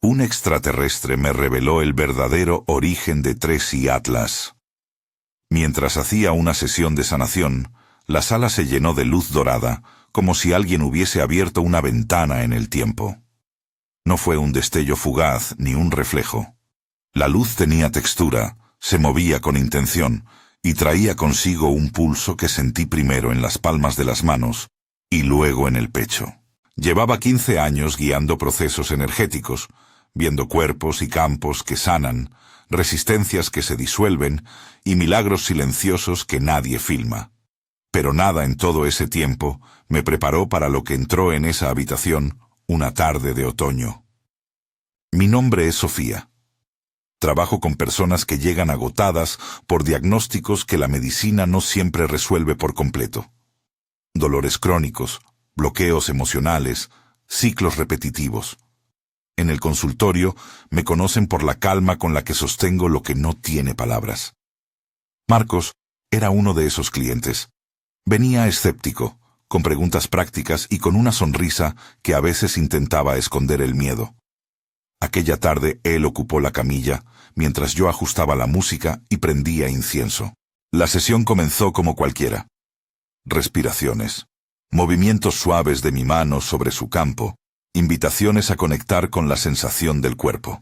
Un extraterrestre me reveló el verdadero origen de Tracy Atlas. Mientras hacía una sesión de sanación, la sala se llenó de luz dorada, como si alguien hubiese abierto una ventana en el tiempo. No fue un destello fugaz ni un reflejo. La luz tenía textura, se movía con intención, y traía consigo un pulso que sentí primero en las palmas de las manos y luego en el pecho. Llevaba 15 años guiando procesos energéticos, viendo cuerpos y campos que sanan, resistencias que se disuelven y milagros silenciosos que nadie filma. Pero nada en todo ese tiempo me preparó para lo que entró en esa habitación una tarde de otoño. Mi nombre es Sofía. Trabajo con personas que llegan agotadas por diagnósticos que la medicina no siempre resuelve por completo. Dolores crónicos, bloqueos emocionales, ciclos repetitivos. En el consultorio me conocen por la calma con la que sostengo lo que no tiene palabras. Marcos era uno de esos clientes. Venía escéptico, con preguntas prácticas y con una sonrisa que a veces intentaba esconder el miedo. Aquella tarde él ocupó la camilla, mientras yo ajustaba la música y prendía incienso. La sesión comenzó como cualquiera. Respiraciones, movimientos suaves de mi mano sobre su campo, invitaciones a conectar con la sensación del cuerpo.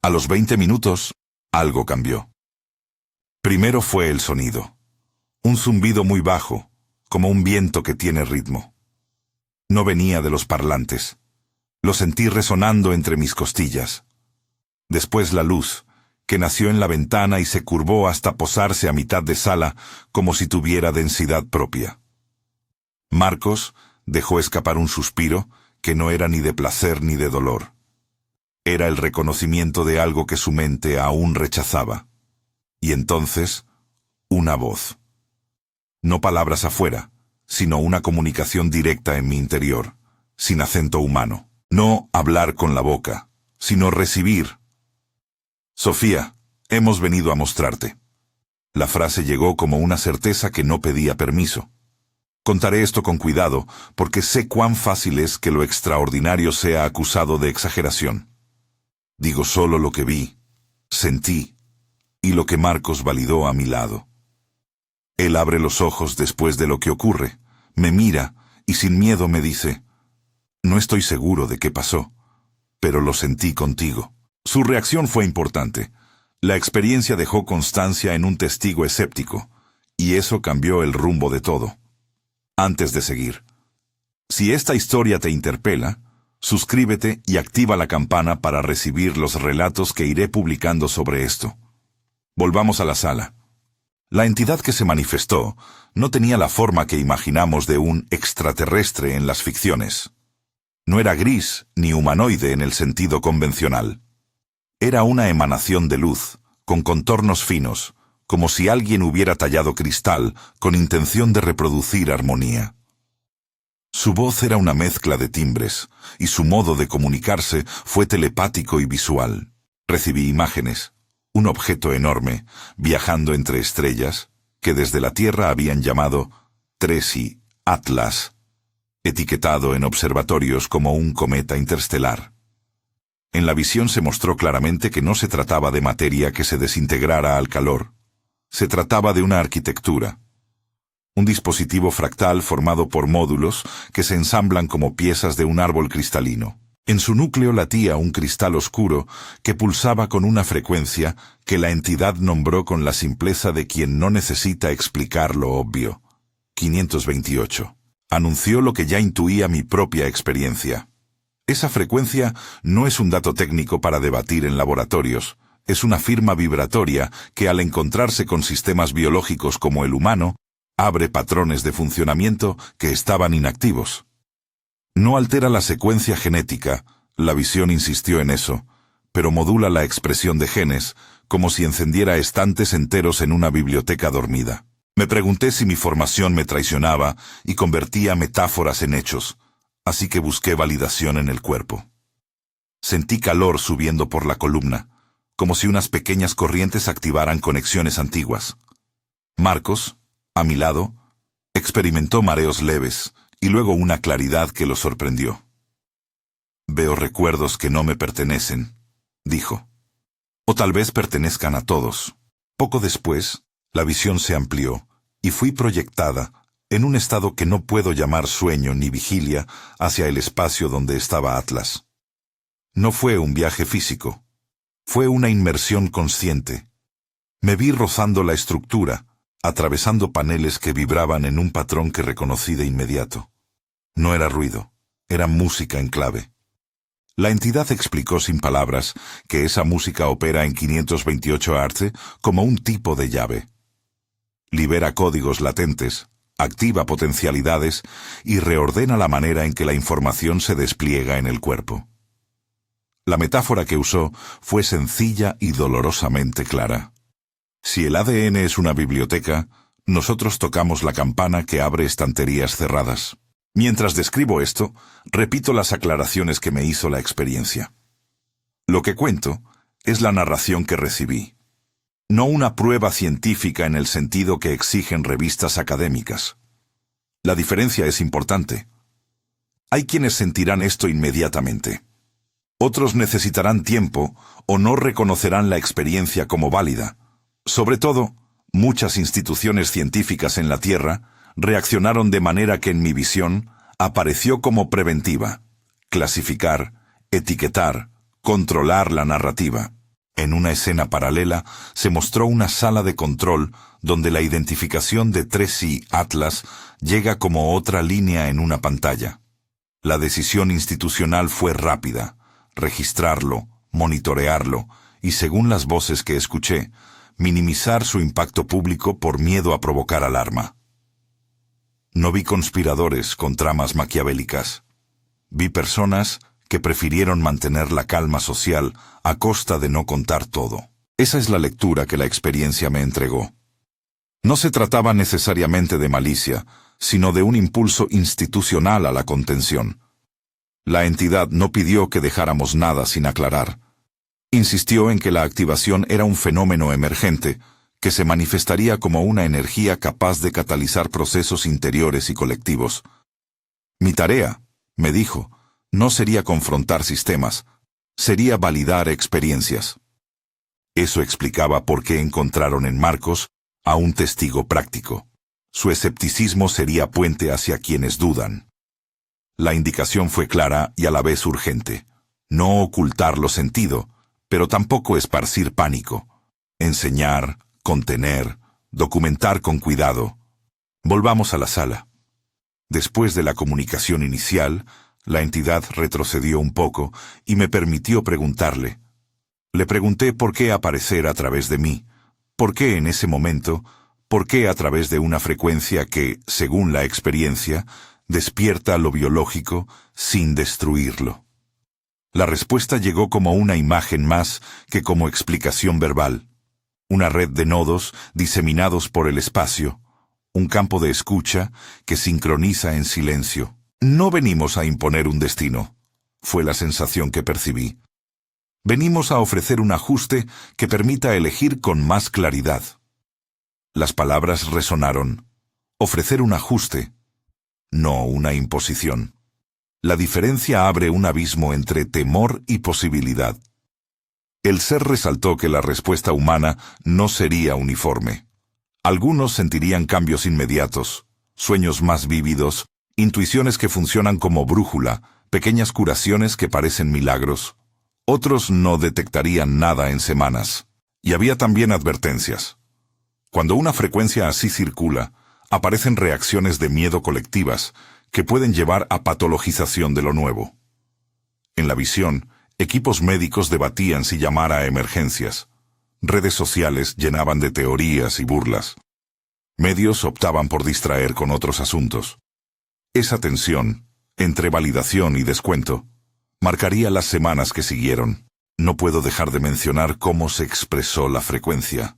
A los 20 minutos, algo cambió. Primero fue el sonido. Un zumbido muy bajo, como un viento que tiene ritmo. No venía de los parlantes. Lo sentí resonando entre mis costillas. Después la luz, que nació en la ventana y se curvó hasta posarse a mitad de sala como si tuviera densidad propia. Marcos dejó escapar un suspiro que no era ni de placer ni de dolor. Era el reconocimiento de algo que su mente aún rechazaba. Y entonces, una voz. No palabras afuera, sino una comunicación directa en mi interior, sin acento humano. No hablar con la boca, sino recibir. Sofía, hemos venido a mostrarte. La frase llegó como una certeza que no pedía permiso. Contaré esto con cuidado, porque sé cuán fácil es que lo extraordinario sea acusado de exageración. Digo solo lo que vi, sentí, y lo que Marcos validó a mi lado. Él abre los ojos después de lo que ocurre, me mira y sin miedo me dice: no estoy seguro de qué pasó, pero lo sentí contigo. Su reacción fue importante. La experiencia dejó constancia en un testigo escéptico, y eso cambió el rumbo de todo. Antes de seguir, si esta historia te interpela, suscríbete y activa la campana para recibir los relatos que iré publicando sobre esto. Volvamos a la sala. La entidad que se manifestó no tenía la forma que imaginamos de un extraterrestre en las ficciones. No era gris ni humanoide en el sentido convencional. Era una emanación de luz, con contornos finos, como si alguien hubiera tallado cristal con intención de reproducir armonía. Su voz era una mezcla de timbres, y su modo de comunicarse fue telepático y visual. Recibí imágenes, un objeto enorme, viajando entre estrellas, que desde la Tierra habían llamado Tracy Atlas, etiquetado en observatorios como un cometa interestelar. En la visión se mostró claramente que no se trataba de materia que se desintegrara al calor. Se trataba de una arquitectura. Un dispositivo fractal formado por módulos que se ensamblan como piezas de un árbol cristalino. En su núcleo latía un cristal oscuro que pulsaba con una frecuencia que la entidad nombró con la simpleza de quien no necesita explicar lo obvio. 528. Anunció lo que ya intuía mi propia experiencia. Esa frecuencia no es un dato técnico para debatir en laboratorios, es una firma vibratoria que al encontrarse con sistemas biológicos como el humano, abre patrones de funcionamiento que estaban inactivos. No altera la secuencia genética, la visión insistió en eso, pero modula la expresión de genes, como si encendiera estantes enteros en una biblioteca dormida. Me pregunté si mi formación me traicionaba y convertía metáforas en hechos, así que busqué validación en el cuerpo. Sentí calor subiendo por la columna, como si unas pequeñas corrientes activaran conexiones antiguas. Marcos, a mi lado, experimentó mareos leves y luego una claridad que lo sorprendió. Veo recuerdos que no me pertenecen, dijo. O tal vez pertenezcan a todos. Poco después, la visión se amplió y fui proyectada, en un estado que no puedo llamar sueño ni vigilia, hacia el espacio donde estaba Atlas. No fue un viaje físico. Fue una inmersión consciente. Me vi rozando la estructura, atravesando paneles que vibraban en un patrón que reconocí de inmediato. No era ruido, era música en clave. La entidad explicó sin palabras que esa música opera en 528 Hz como un tipo de llave. Libera códigos latentes, activa potencialidades y reordena la manera en que la información se despliega en el cuerpo. La metáfora que usó fue sencilla y dolorosamente clara. Si el ADN es una biblioteca, nosotros tocamos la campana que abre estanterías cerradas. Mientras describo esto, repito las aclaraciones que me hizo la experiencia. Lo que cuento es la narración que recibí, no una prueba científica en el sentido que exigen revistas académicas. La diferencia es importante. Hay quienes sentirán esto inmediatamente. Otros necesitarán tiempo o no reconocerán la experiencia como válida. Sobre todo, muchas instituciones científicas en la Tierra reaccionaron de manera que en mi visión apareció como preventiva: clasificar, etiquetar, controlar la narrativa. En una escena paralela se mostró una sala de control donde la identificación de 3i Atlas llega como otra línea en una pantalla. La decisión institucional fue rápida: registrarlo, monitorearlo y, según las voces que escuché, minimizar su impacto público por miedo a provocar alarma. No vi conspiradores con tramas maquiavélicas. Vi personas que prefirieron mantener la calma social a costa de no contar todo. Esa es la lectura que la experiencia me entregó. No se trataba necesariamente de malicia, sino de un impulso institucional a la contención. La entidad no pidió que dejáramos nada sin aclarar. Insistió en que la activación era un fenómeno emergente, que se manifestaría como una energía capaz de catalizar procesos interiores y colectivos. Mi tarea, me dijo, no sería confrontar sistemas, sería validar experiencias. Eso explicaba por qué encontraron en Marcos a un testigo práctico. Su escepticismo sería puente hacia quienes dudan. La indicación fue clara y a la vez urgente: no ocultar lo sentido, pero tampoco esparcir pánico. Enseñar, contener, documentar con cuidado. Volvamos a la sala. Después de la comunicación inicial, la entidad retrocedió un poco y me permitió preguntarle. Le pregunté por qué aparecer a través de mí, por qué en ese momento, por qué a través de una frecuencia que, según la experiencia, despierta lo biológico sin destruirlo. La respuesta llegó como una imagen más que como explicación verbal. Una red de nodos diseminados por el espacio, un campo de escucha que sincroniza en silencio. No venimos a imponer un destino, fue la sensación que percibí. Venimos a ofrecer un ajuste que permita elegir con más claridad. Las palabras resonaron. Ofrecer un ajuste, no una imposición. La diferencia abre un abismo entre temor y posibilidad. El ser resaltó que la respuesta humana no sería uniforme. Algunos sentirían cambios inmediatos, sueños más vívidos, intuiciones que funcionan como brújula, pequeñas curaciones que parecen milagros. Otros no detectarían nada en semanas. Y había también advertencias. Cuando una frecuencia así circula, aparecen reacciones de miedo colectivas que pueden llevar a patologización de lo nuevo. En la visión, equipos médicos debatían si llamar a emergencias. Redes sociales llenaban de teorías y burlas. Medios optaban por distraer con otros asuntos. Esa tensión, entre validación y descuento, marcaría las semanas que siguieron. No puedo dejar de mencionar cómo se expresó la frecuencia.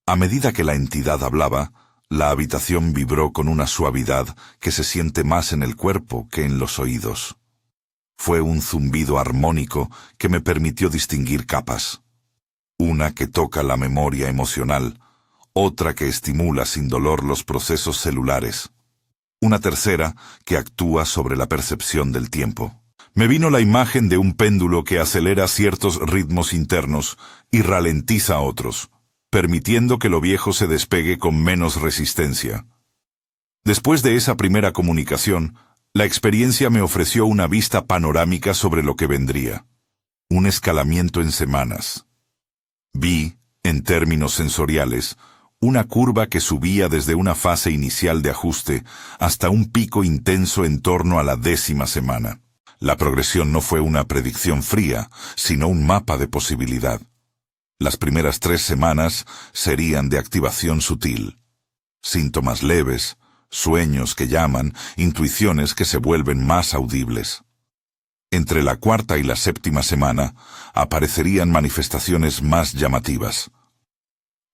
A medida que la entidad hablaba, la habitación vibró con una suavidad que se siente más en el cuerpo que en los oídos. Fue un zumbido armónico que me permitió distinguir capas. Una que toca la memoria emocional, otra que estimula sin dolor los procesos celulares, una tercera que actúa sobre la percepción del tiempo. Me vino la imagen de un péndulo que acelera ciertos ritmos internos y ralentiza otros, permitiendo que lo viejo se despegue con menos resistencia. Después de esa primera comunicación, la experiencia me ofreció una vista panorámica sobre lo que vendría. Un escalamiento en semanas. Vi, en términos sensoriales, una curva que subía desde una fase inicial de ajuste hasta un pico intenso en torno a la 10ª semana. La progresión no fue una predicción fría, sino un mapa de posibilidad. Las primeras 3 semanas serían de activación sutil. Síntomas leves, sueños que llaman, intuiciones que se vuelven más audibles. Entre la 4ª y la 7ª semana aparecerían manifestaciones más llamativas.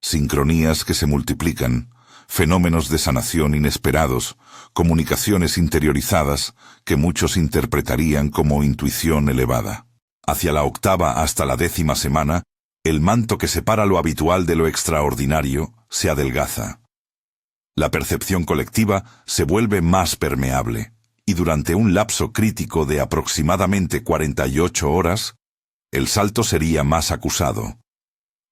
Sincronías que se multiplican, fenómenos de sanación inesperados, comunicaciones interiorizadas que muchos interpretarían como intuición elevada. Hacia la 8ª hasta la 10ª semana, el manto que separa lo habitual de lo extraordinario se adelgaza. La percepción colectiva se vuelve más permeable, y durante un lapso crítico de aproximadamente 48 horas, el salto sería más acusado.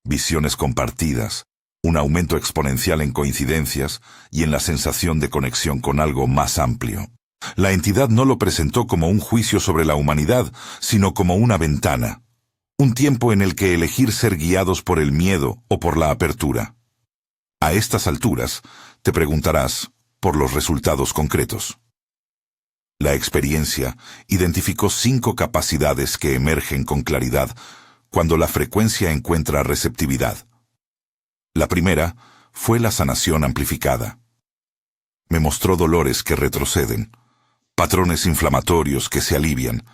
Visiones compartidas, un aumento exponencial en coincidencias y en la sensación de conexión con algo más amplio. La entidad no lo presentó como un juicio sobre la humanidad, sino como una ventana, un tiempo en el que elegir ser guiados por el miedo o por la apertura. A estas alturas, te preguntarás por los resultados concretos. La experiencia identificó 5 capacidades que emergen con claridad cuando la frecuencia encuentra receptividad. La primera fue la sanación amplificada. Me mostró dolores que retroceden, patrones inflamatorios que se alivian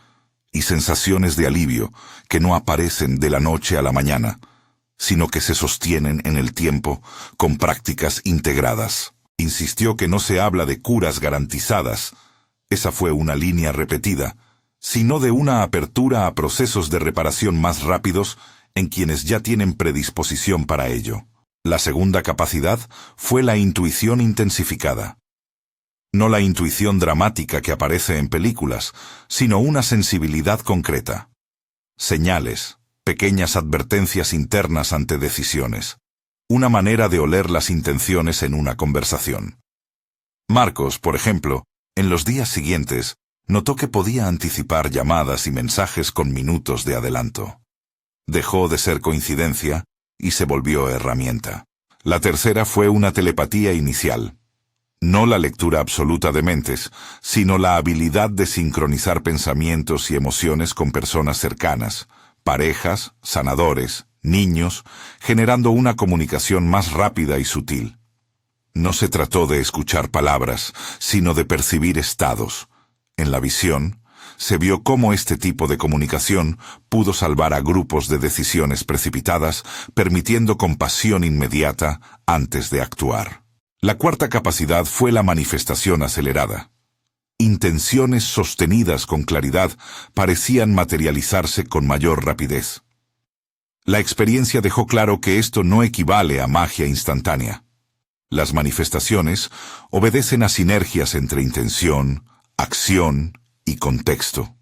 y sensaciones de alivio que no aparecen de la noche a la mañana, sino que se sostienen en el tiempo con prácticas integradas. Insistió que no se habla de curas garantizadas, esa fue una línea repetida, sino de una apertura a procesos de reparación más rápidos en quienes ya tienen predisposición para ello. La segunda capacidad fue la intuición intensificada. No la intuición dramática que aparece en películas, sino una sensibilidad concreta. Señales, pequeñas advertencias internas ante decisiones. Una manera de oler las intenciones en una conversación. Marcos, por ejemplo, en los días siguientes, notó que podía anticipar llamadas y mensajes con minutos de adelanto. Dejó de ser coincidencia y se volvió herramienta. La tercera fue una telepatía inicial. No la lectura absoluta de mentes, sino la habilidad de sincronizar pensamientos y emociones con personas cercanas, parejas, sanadores, niños, generando una comunicación más rápida y sutil. No se trató de escuchar palabras, sino de percibir estados. En la visión, se vio cómo este tipo de comunicación pudo salvar a grupos de decisiones precipitadas, permitiendo compasión inmediata antes de actuar. La cuarta capacidad fue la manifestación acelerada. Intenciones sostenidas con claridad parecían materializarse con mayor rapidez. La experiencia dejó claro que esto no equivale a magia instantánea. Las manifestaciones obedecen a sinergias entre intención, acción y contexto.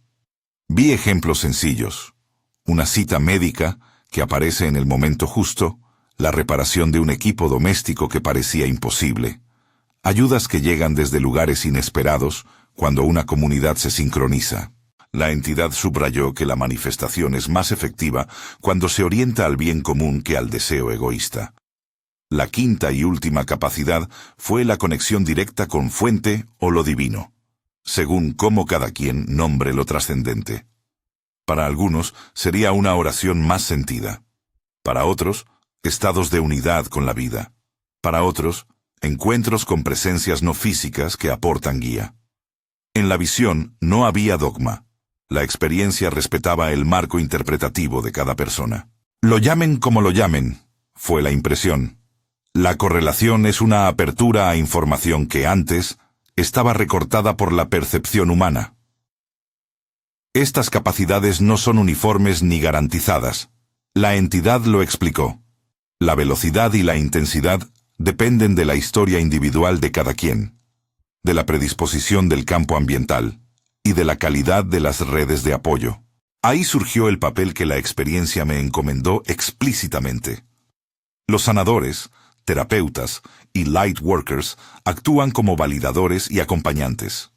Vi ejemplos sencillos. Una cita médica que aparece en el momento justo, la reparación de un equipo doméstico que parecía imposible, ayudas que llegan desde lugares inesperados cuando una comunidad se sincroniza. La entidad subrayó que la manifestación es más efectiva cuando se orienta al bien común que al deseo egoísta. La quinta y última capacidad fue la conexión directa con fuente o lo divino, según cómo cada quien nombre lo trascendente. Para algunos sería una oración más sentida. Para otros, estados de unidad con la vida. Para otros, encuentros con presencias no físicas que aportan guía. En la visión no había dogma. La experiencia respetaba el marco interpretativo de cada persona. Lo llamen como lo llamen, fue la impresión. La correlación es una apertura a información que antes estaba recortada por la percepción humana. Estas capacidades no son uniformes ni garantizadas. La entidad lo explicó. La velocidad y la intensidad dependen de la historia individual de cada quien, de la predisposición del campo ambiental, y de la calidad de las redes de apoyo. Ahí surgió el papel que la experiencia me encomendó explícitamente. Los sanadores, terapeutas y light workers actúan como validadores y acompañantes.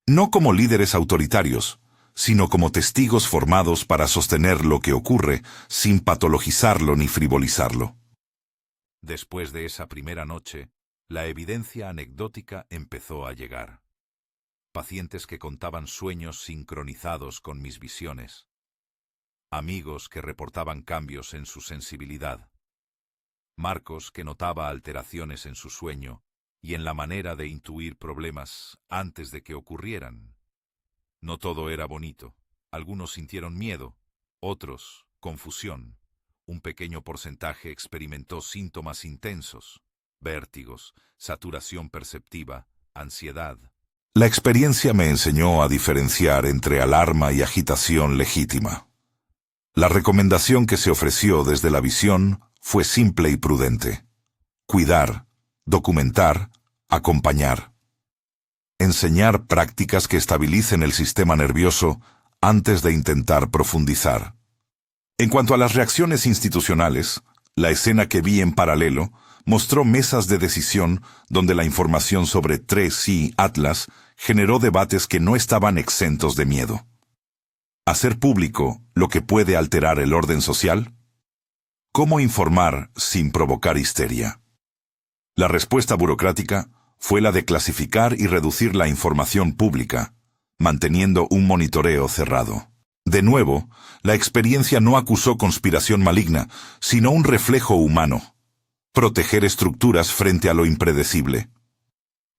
No como líderes autoritarios, sino como testigos formados para sostener lo que ocurre sin patologizarlo ni frivolizarlo. Después de esa primera noche, la evidencia anecdótica empezó a llegar. Pacientes que contaban sueños sincronizados con mis visiones. Amigos que reportaban cambios en su sensibilidad. Marcos que notaba alteraciones en su sueño y en la manera de intuir problemas antes de que ocurrieran. No todo era bonito. Algunos sintieron miedo, otros confusión. Un pequeño porcentaje experimentó síntomas intensos, vértigos, saturación perceptiva, ansiedad. La experiencia me enseñó a diferenciar entre alarma y agitación legítima. La recomendación que se ofreció desde la visión fue simple y prudente. Cuidar, documentar, acompañar. Enseñar prácticas que estabilicen el sistema nervioso antes de intentar profundizar. En cuanto a las reacciones institucionales, la escena que vi en paralelo mostró mesas de decisión donde la información sobre 3C Atlas generó debates que no estaban exentos de miedo. ¿Hacer público lo que puede alterar el orden social? ¿Cómo informar sin provocar histeria? La respuesta burocrática fue la de clasificar y reducir la información pública, manteniendo un monitoreo cerrado. De nuevo, la experiencia no acusó conspiración maligna, sino un reflejo humano. Proteger estructuras frente a lo impredecible.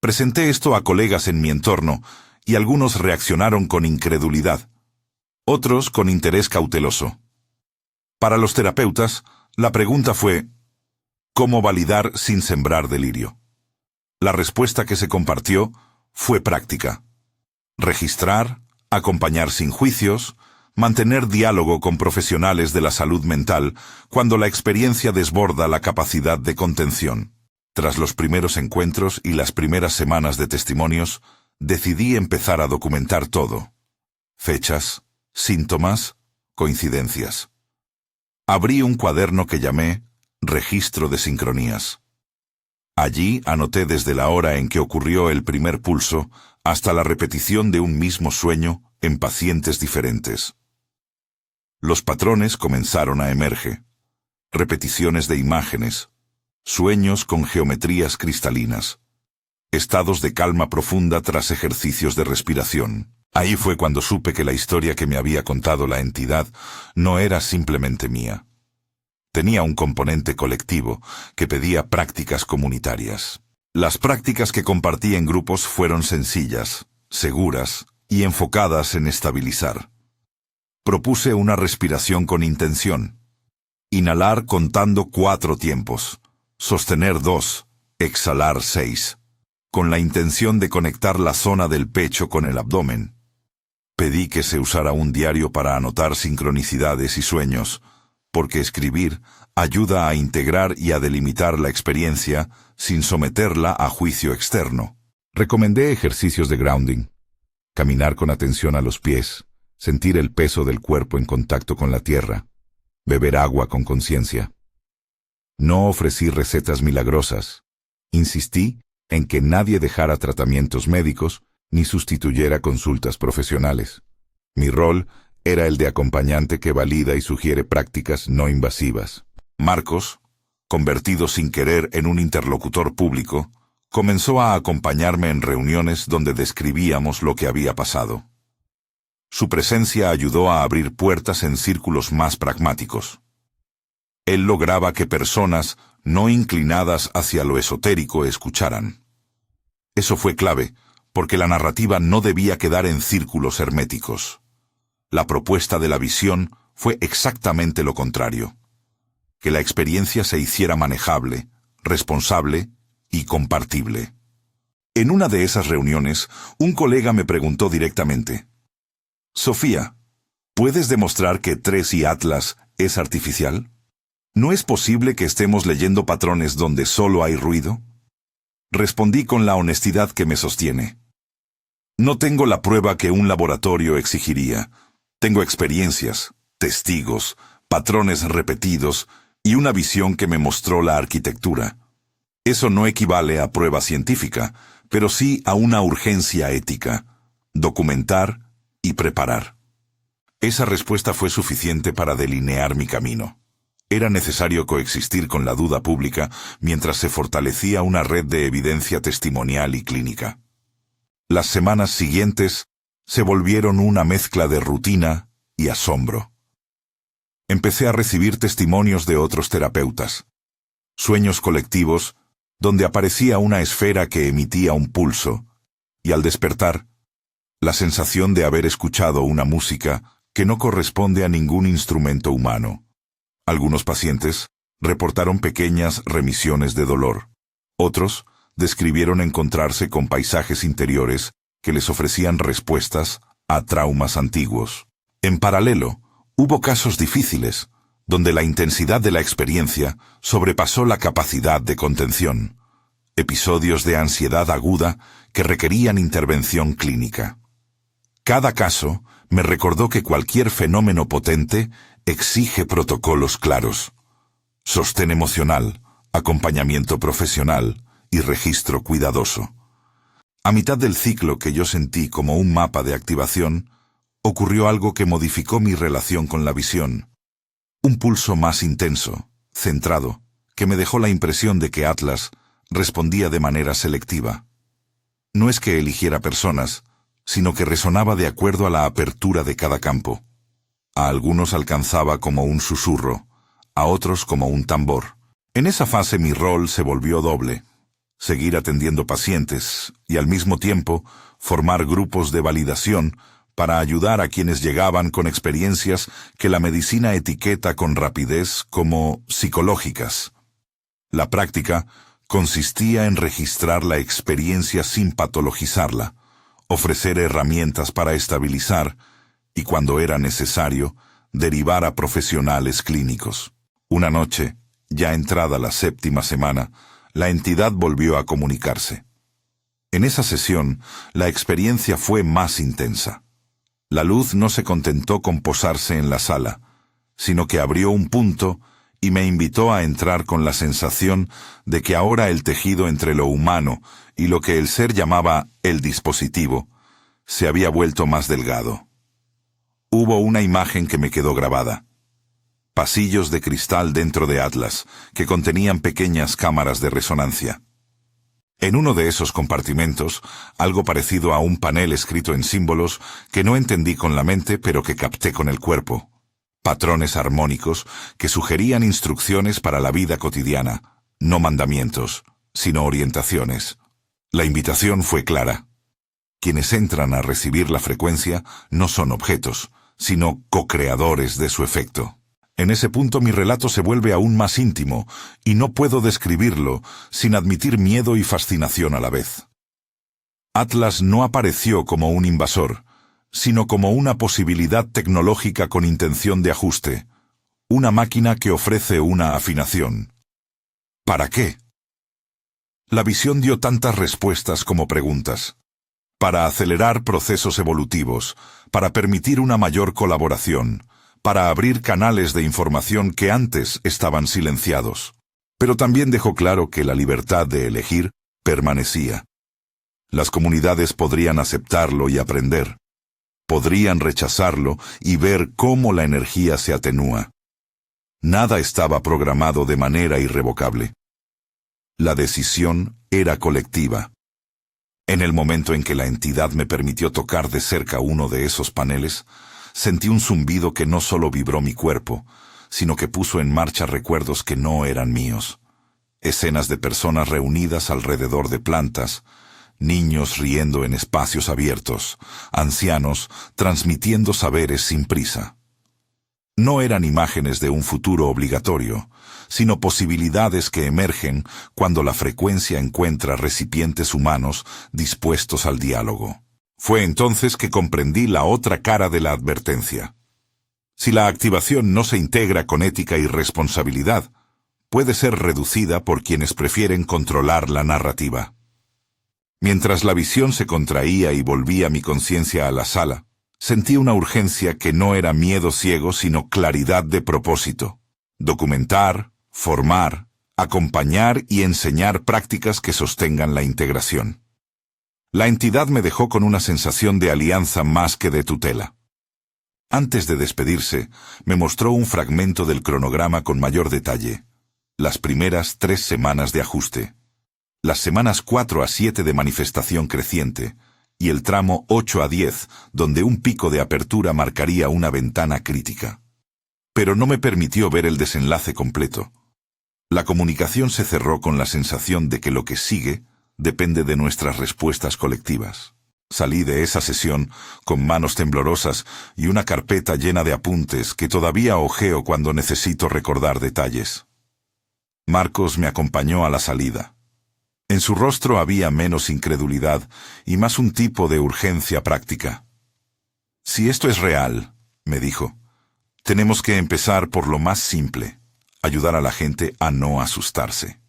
Presenté esto a colegas en mi entorno, y algunos reaccionaron con incredulidad, otros con interés cauteloso. Para los terapeutas, la pregunta fue, ¿cómo validar sin sembrar delirio? La respuesta que se compartió fue práctica. Registrar, acompañar sin juicios, mantener diálogo con profesionales de la salud mental cuando la experiencia desborda la capacidad de contención. Tras los primeros encuentros y las primeras semanas de testimonios, decidí empezar a documentar todo. Fechas, síntomas, coincidencias. Abrí un cuaderno que llamé Registro de Sincronías. Allí anoté desde la hora en que ocurrió el primer pulso hasta la repetición de un mismo sueño en pacientes diferentes. Los patrones comenzaron a emerger. Repeticiones de imágenes, sueños con geometrías cristalinas, estados de calma profunda tras ejercicios de respiración. Ahí fue cuando supe que la historia que me había contado la entidad no era simplemente mía. Tenía un componente colectivo que pedía prácticas comunitarias. Las prácticas que compartí en grupos fueron sencillas, seguras y enfocadas en estabilizar. Propuse una respiración con intención. Inhalar contando 4 tiempos, sostener 2, exhalar 6, con la intención de conectar la zona del pecho con el abdomen. Pedí que se usara un diario para anotar sincronicidades y sueños, porque escribir ayuda a integrar y a delimitar la experiencia sin someterla a juicio externo. Recomendé ejercicios de grounding, caminar con atención a los pies, sentir el peso del cuerpo en contacto con la tierra, beber agua con conciencia. No ofrecí recetas milagrosas. Insistí en que nadie dejara tratamientos médicos ni sustituyera consultas profesionales. Mi rol era el de acompañante que valida y sugiere prácticas no invasivas. Marcos, convertido sin querer en un interlocutor público, comenzó a acompañarme en reuniones donde describíamos lo que había pasado. Su presencia ayudó a abrir puertas en círculos más pragmáticos. Él lograba que personas no inclinadas hacia lo esotérico escucharan. Eso fue clave, porque la narrativa no debía quedar en círculos herméticos. La propuesta de la visión fue exactamente lo contrario. Que la experiencia se hiciera manejable, responsable y compartible. En una de esas reuniones, un colega me preguntó directamente, «Sofía, ¿puedes demostrar que 3C Atlas es artificial? ¿No es posible que estemos leyendo patrones donde solo hay ruido?» Respondí con la honestidad que me sostiene. No tengo la prueba que un laboratorio exigiría. Tengo experiencias, testigos, patrones repetidos y una visión que me mostró la arquitectura. Eso no equivale a prueba científica, pero sí a una urgencia ética: documentar y preparar. Esa respuesta fue suficiente para delinear mi camino. Era necesario coexistir con la duda pública mientras se fortalecía una red de evidencia testimonial y clínica. Las semanas siguientes se volvieron una mezcla de rutina y asombro. Empecé a recibir testimonios de otros terapeutas, sueños colectivos donde aparecía una esfera que emitía un pulso, y al despertar, la sensación de haber escuchado una música que no corresponde a ningún instrumento humano. Algunos pacientes reportaron pequeñas remisiones de dolor. Otros describieron encontrarse con paisajes interiores que les ofrecían respuestas a traumas antiguos. En paralelo, hubo casos difíciles, donde la intensidad de la experiencia sobrepasó la capacidad de contención. Episodios de ansiedad aguda que requerían intervención clínica. Cada caso me recordó que cualquier fenómeno potente exige protocolos claros: sostén emocional, acompañamiento profesional y registro cuidadoso. A mitad del ciclo que yo sentí como un mapa de activación, ocurrió algo que modificó mi relación con la visión. Un pulso más intenso, centrado, que me dejó la impresión de que Atlas respondía de manera selectiva. No es que eligiera personas, sino que resonaba de acuerdo a la apertura de cada campo. A algunos alcanzaba como un susurro, a otros como un tambor. En esa fase mi rol se volvió doble: seguir atendiendo pacientes y al mismo tiempo formar grupos de validación para ayudar a quienes llegaban con experiencias que la medicina etiqueta con rapidez como psicológicas. La práctica consistía en registrar la experiencia sin patologizarla, ofrecer herramientas para estabilizar y, cuando era necesario, derivar a profesionales clínicos. Una noche, ya entrada la 7ª semana, la entidad volvió a comunicarse. En esa sesión, la experiencia fue más intensa. La luz no se contentó con posarse en la sala, sino que abrió un punto y me invitó a entrar con la sensación de que ahora el tejido entre lo humano y lo que el ser llamaba el dispositivo se había vuelto más delgado. Hubo una imagen que me quedó grabada: pasillos de cristal dentro de Atlas, que contenían pequeñas cámaras de resonancia. En uno de esos compartimentos, algo parecido a un panel escrito en símbolos que no entendí con la mente pero que capté con el cuerpo. Patrones armónicos que sugerían instrucciones para la vida cotidiana, no mandamientos, sino orientaciones. La invitación fue clara. Quienes entran a recibir la frecuencia no son objetos, sino co-creadores de su efecto. En ese punto mi relato se vuelve aún más íntimo, y no puedo describirlo sin admitir miedo y fascinación a la vez. Atlas no apareció como un invasor, sino como una posibilidad tecnológica con intención de ajuste, una máquina que ofrece una afinación. ¿Para qué? La visión dio tantas respuestas como preguntas. Para acelerar procesos evolutivos, para permitir una mayor colaboración, para abrir canales de información que antes estaban silenciados. Pero también dejó claro que la libertad de elegir permanecía. Las comunidades podrían aceptarlo y aprender. Podrían rechazarlo y ver cómo la energía se atenúa. Nada estaba programado de manera irrevocable. La decisión era colectiva. En el momento en que la entidad me permitió tocar de cerca uno de esos paneles, sentí un zumbido que no solo vibró mi cuerpo, sino que puso en marcha recuerdos que no eran míos. Escenas de personas reunidas alrededor de plantas, niños riendo en espacios abiertos, ancianos transmitiendo saberes sin prisa. No eran imágenes de un futuro obligatorio, sino posibilidades que emergen cuando la frecuencia encuentra recipientes humanos dispuestos al diálogo. Fue entonces que comprendí la otra cara de la advertencia. Si la activación no se integra con ética y responsabilidad, puede ser reducida por quienes prefieren controlar la narrativa. Mientras la visión se contraía y volvía mi conciencia a la sala, sentí una urgencia que no era miedo ciego, sino claridad de propósito. Documentar, formar, acompañar y enseñar prácticas que sostengan la integración. La entidad me dejó con una sensación de alianza más que de tutela. Antes de despedirse, me mostró un fragmento del cronograma con mayor detalle. Las primeras 3 semanas de ajuste. Las semanas 4 a 7 de manifestación creciente, y el tramo 8 a 10, donde un pico de apertura marcaría una ventana crítica. Pero no me permitió ver el desenlace completo. La comunicación se cerró con la sensación de que lo que sigue depende de nuestras respuestas colectivas. Salí de esa sesión con manos temblorosas y una carpeta llena de apuntes que todavía hojeo cuando necesito recordar detalles. Marcos me acompañó a la salida. En su rostro había menos incredulidad y más un tipo de urgencia práctica. «Si esto es real», me dijo, «tenemos que empezar por lo más simple, ayudar a la gente a no asustarse».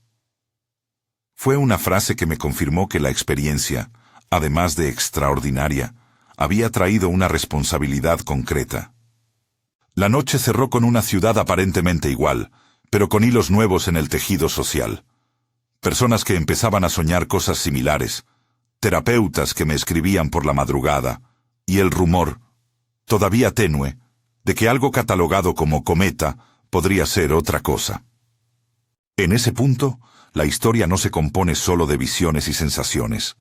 Fue una frase que me confirmó que la experiencia, además de extraordinaria, había traído una responsabilidad concreta. La noche cerró con una ciudad aparentemente igual, pero con hilos nuevos en el tejido social. Personas que empezaban a soñar cosas similares, terapeutas que me escribían por la madrugada, y el rumor, todavía tenue, de que algo catalogado como cometa podría ser otra cosa. En ese punto, la historia no se compone solo de visiones y sensaciones.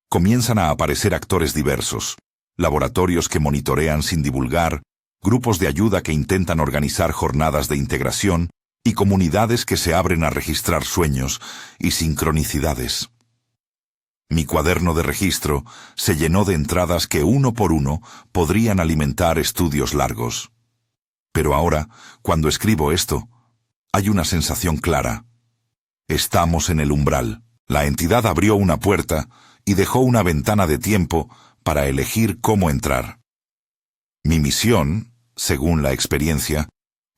Comienzan a aparecer actores diversos, laboratorios que monitorean sin divulgar, grupos de ayuda que intentan organizar jornadas de integración y comunidades que se abren a registrar sueños y sincronicidades. Mi cuaderno de registro se llenó de entradas que uno por uno podrían alimentar estudios largos. Pero ahora, cuando escribo esto, hay una sensación clara. Estamos en el umbral. La entidad abrió una puerta y dejó una ventana de tiempo para elegir cómo entrar. Mi misión, según la experiencia,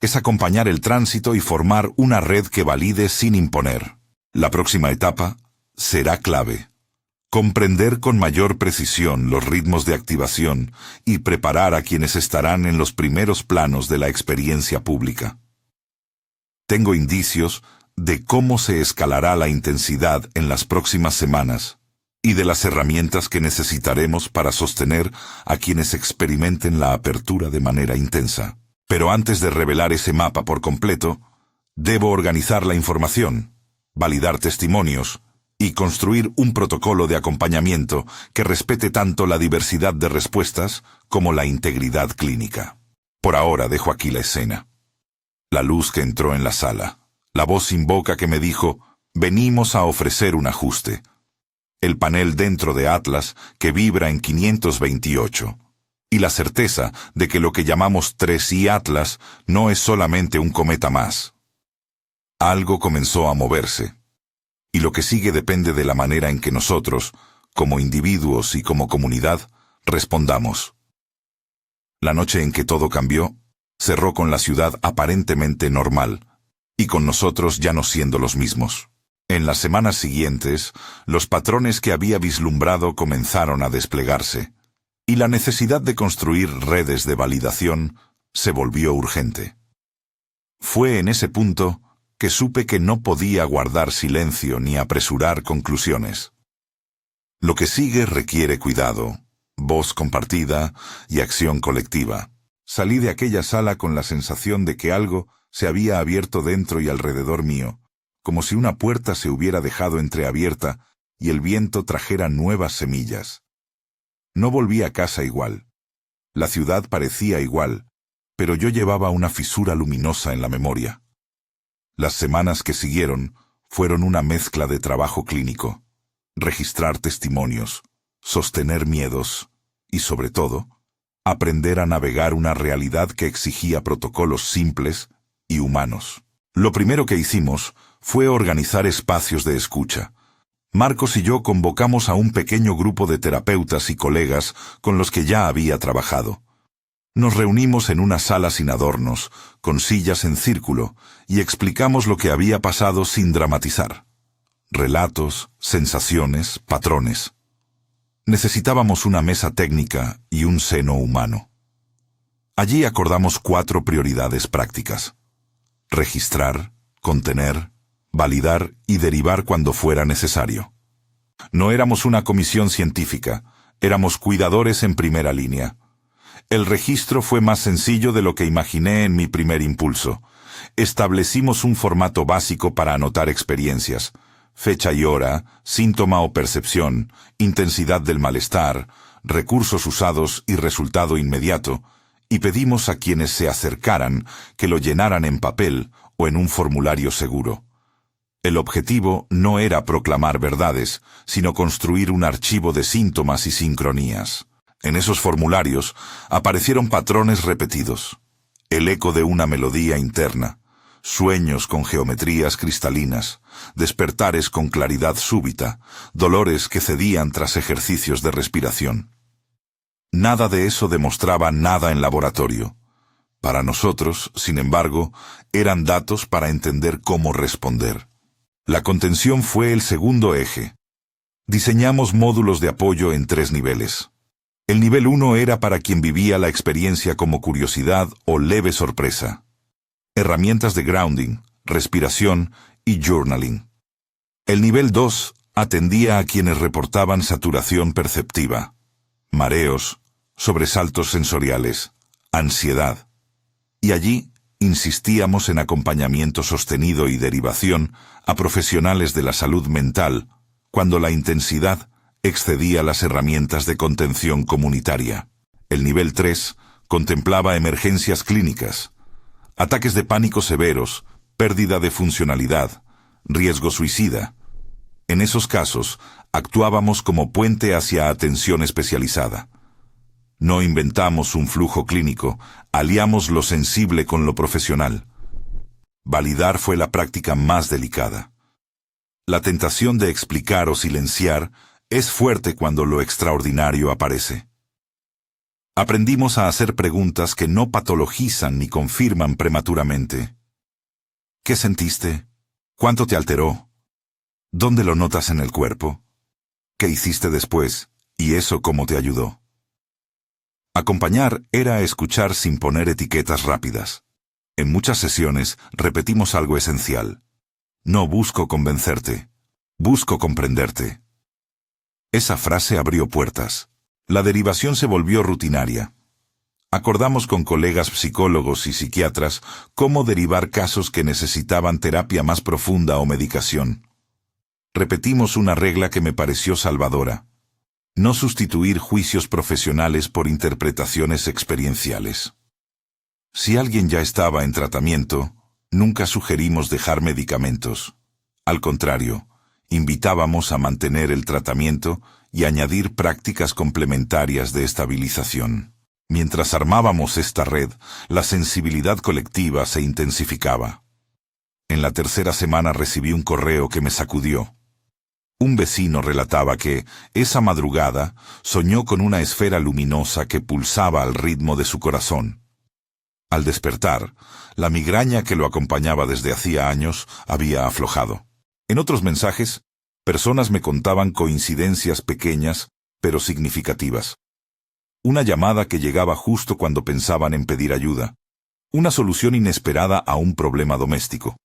es acompañar el tránsito y formar una red que valide sin imponer. La próxima etapa será clave. Comprender con mayor precisión los ritmos de activación y preparar a quienes estarán en los primeros planos de la experiencia pública. Tengo indicios de cómo se escalará la intensidad en las próximas semanas y de las herramientas que necesitaremos para sostener a quienes experimenten la apertura de manera intensa. Pero antes de revelar ese mapa por completo, debo organizar la información, validar testimonios y construir un protocolo de acompañamiento que respete tanto la diversidad de respuestas como la integridad clínica. Por ahora dejo aquí la escena. La luz que entró en la sala, la voz sin boca que me dijo, venimos a ofrecer un ajuste. El panel dentro de Atlas que vibra en 528. Y la certeza de que lo que llamamos 3i Atlas no es solamente un cometa más. Algo comenzó a moverse. Y lo que sigue depende de la manera en que nosotros, como individuos y como comunidad, respondamos. La noche en que todo cambió, cerró con la ciudad aparentemente normal, y con nosotros ya no siendo los mismos. En las semanas siguientes, los patrones que había vislumbrado comenzaron a desplegarse, y la necesidad de construir redes de validación se volvió urgente. Fue en ese punto que supe que no podía guardar silencio ni apresurar conclusiones. Lo que sigue requiere cuidado, voz compartida y acción colectiva. Salí de aquella sala con la sensación de que algo se había abierto dentro y alrededor mío, como si una puerta se hubiera dejado entreabierta y el viento trajera nuevas semillas. No volví a casa igual. La ciudad parecía igual, pero yo llevaba una fisura luminosa en la memoria. Las semanas que siguieron fueron una mezcla de trabajo clínico, registrar testimonios, sostener miedos y, sobre todo, aprender a navegar una realidad que exigía protocolos simples y humanos. Lo primero que hicimos fue organizar espacios de escucha. Marcos y yo convocamos a un pequeño grupo de terapeutas y colegas con los que ya había trabajado. Nos reunimos en una sala sin adornos, con sillas en círculo, y explicamos lo que había pasado sin dramatizar. Relatos, sensaciones, patrones. Necesitábamos una mesa técnica y un seno humano. Allí acordamos 4 prioridades prácticas: registrar, contener, validar y derivar cuando fuera necesario. No éramos una comisión científica, éramos cuidadores en primera línea. El registro fue más sencillo de lo que imaginé en mi primer impulso. Establecimos un formato básico para anotar experiencias: fecha y hora, síntoma o percepción, intensidad del malestar, recursos usados y resultado inmediato, y pedimos a quienes se acercaran que lo llenaran en papel o en un formulario seguro. El objetivo no era proclamar verdades, sino construir un archivo de síntomas y sincronías. En esos formularios aparecieron patrones repetidos, el eco de una melodía interna, sueños con geometrías cristalinas, despertares con claridad súbita, dolores que cedían tras ejercicios de respiración. Nada de eso demostraba nada en laboratorio. Para nosotros, sin embargo, eran datos para entender cómo responder. La contención fue el segundo eje. Diseñamos módulos de apoyo en 3 niveles. El nivel 1 era para quien vivía la experiencia como curiosidad o leve sorpresa. Herramientas de grounding, respiración y journaling. El nivel 2 atendía a quienes reportaban saturación perceptiva, mareos, sobresaltos sensoriales, ansiedad. Y allí insistíamos en acompañamiento sostenido y derivación a profesionales de la salud mental cuando la intensidad excedía las herramientas de contención comunitaria. El nivel 3 contemplaba emergencias clínicas, ataques de pánico severos, pérdida de funcionalidad, riesgo suicida. En esos casos, actuábamos como puente hacia atención especializada. No inventamos un flujo clínico, aliamos lo sensible con lo profesional. Validar fue la práctica más delicada. La tentación de explicar o silenciar es fuerte cuando lo extraordinario aparece. Aprendimos a hacer preguntas que no patologizan ni confirman prematuramente. ¿Qué sentiste? ¿Cuánto te alteró? ¿Dónde lo notas en el cuerpo? ¿Qué hiciste después? ¿Y eso cómo te ayudó? Acompañar era escuchar sin poner etiquetas rápidas. En muchas sesiones repetimos algo esencial. No busco convencerte, busco comprenderte. Esa frase abrió puertas. La derivación se volvió rutinaria. Acordamos con colegas psicólogos y psiquiatras cómo derivar casos que necesitaban terapia más profunda o medicación. Repetimos una regla que me pareció salvadora: no sustituir juicios profesionales por interpretaciones experienciales. Si alguien ya estaba en tratamiento, nunca sugerimos dejar medicamentos. Al contrario, invitábamos a mantener el tratamiento y añadir prácticas complementarias de estabilización. Mientras armábamos esta red, la sensibilidad colectiva se intensificaba. En la 3ª semana recibí un correo que me sacudió. Un vecino relataba que, esa madrugada, soñó con una esfera luminosa que pulsaba al ritmo de su corazón. Al despertar, la migraña que lo acompañaba desde hacía años había aflojado. En otros mensajes, personas me contaban coincidencias pequeñas, pero significativas. Una llamada que llegaba justo cuando pensaban en pedir ayuda. Una solución inesperada a un problema doméstico.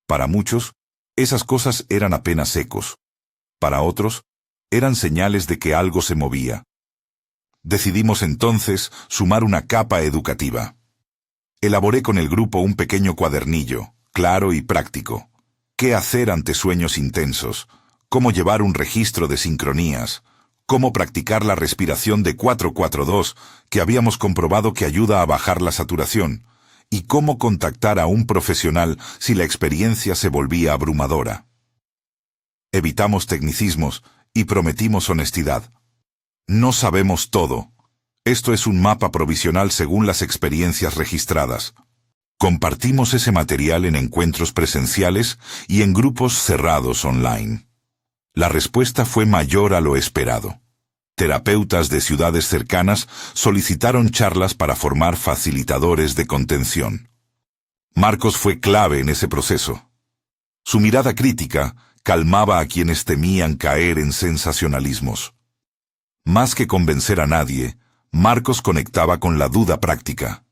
Para muchos, esas cosas eran apenas ecos. Para otros, eran señales de que algo se movía. Decidimos entonces sumar una capa educativa. Elaboré con el grupo un pequeño cuadernillo, claro y práctico. ¿Qué hacer ante sueños intensos? ¿Cómo llevar un registro de sincronías? ¿Cómo practicar la respiración de 4-4-2, que habíamos comprobado que ayuda a bajar la saturación? ¿Y cómo contactar a un profesional si la experiencia se volvía abrumadora? Evitamos tecnicismos y prometimos honestidad. No sabemos todo. Esto es un mapa provisional según las experiencias registradas. Compartimos ese material en encuentros presenciales y en grupos cerrados online. La respuesta fue mayor a lo esperado. Terapeutas de ciudades cercanas solicitaron charlas para formar facilitadores de contención. Marcos fue clave en ese proceso. Su mirada crítica calmaba a quienes temían caer en sensacionalismos. Más que convencer a nadie, Marcos conectaba con la duda práctica.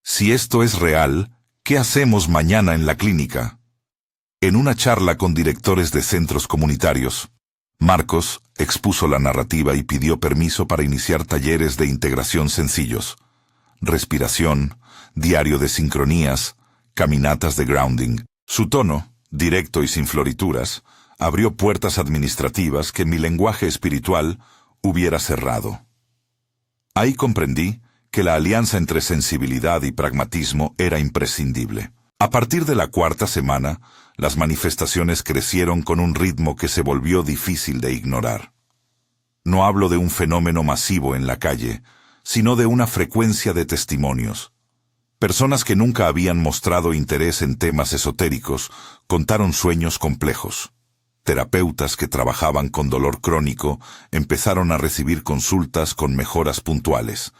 Si esto es real, ¿qué hacemos mañana en la clínica? En una charla con directores de centros comunitarios, Marcos expuso la narrativa y pidió permiso para iniciar talleres de integración sencillos: respiración, diario de sincronías, caminatas de grounding. Su tono, directo y sin florituras, abrió puertas administrativas que mi lenguaje espiritual hubiera cerrado. Ahí comprendí que la alianza entre sensibilidad y pragmatismo era imprescindible. A partir de la cuarta semana, las manifestaciones crecieron con un ritmo que se volvió difícil de ignorar. No hablo de un fenómeno masivo en la calle, sino de una frecuencia de testimonios. Personas que nunca habían mostrado interés en temas esotéricos contaron sueños complejos. Terapeutas que trabajaban con dolor crónico empezaron a recibir consultas con mejoras puntuales.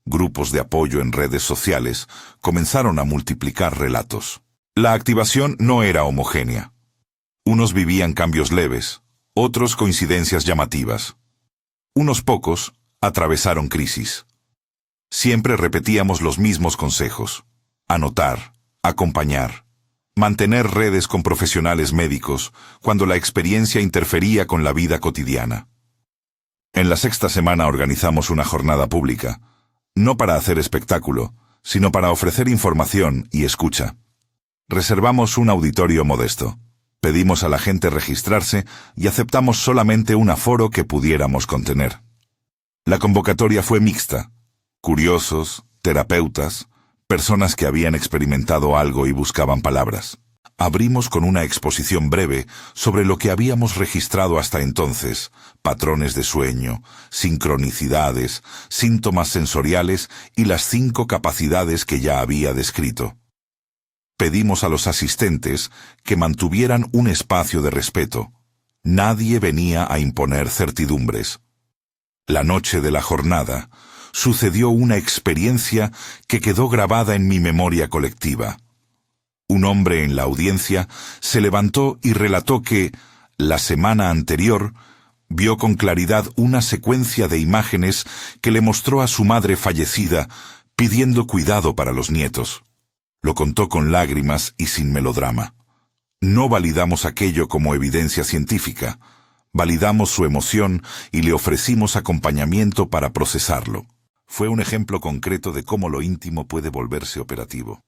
Grupos de apoyo en redes sociales comenzaron a multiplicar relatos. La activación no era homogénea. Unos vivían cambios leves, otros coincidencias llamativas. Unos pocos atravesaron crisis. Siempre repetíamos los mismos consejos: anotar, acompañar, mantener redes con profesionales médicos cuando la experiencia interfería con la vida cotidiana. En la sexta semana organizamos una jornada pública, no para hacer espectáculo, sino para ofrecer información y escucha. Reservamos un auditorio modesto. Pedimos a la gente registrarse y aceptamos solamente un aforo que pudiéramos contener. La convocatoria fue mixta: curiosos, terapeutas, personas que habían experimentado algo y buscaban palabras. Abrimos con una exposición breve sobre lo que habíamos registrado hasta entonces: patrones de sueño, sincronicidades, síntomas sensoriales y las 5 capacidades que ya había descrito. Pedimos a los asistentes que mantuvieran un espacio de respeto. Nadie venía a imponer certidumbres. La noche de la jornada sucedió una experiencia que quedó grabada en mi memoria colectiva. Un hombre en la audiencia se levantó y relató que, la semana anterior, vio con claridad una secuencia de imágenes que le mostró a su madre fallecida pidiendo cuidado para los nietos. Lo contó con lágrimas y sin melodrama. No validamos aquello como evidencia científica. Validamos su emoción y le ofrecimos acompañamiento para procesarlo. Fue un ejemplo concreto de cómo lo íntimo puede volverse operativo.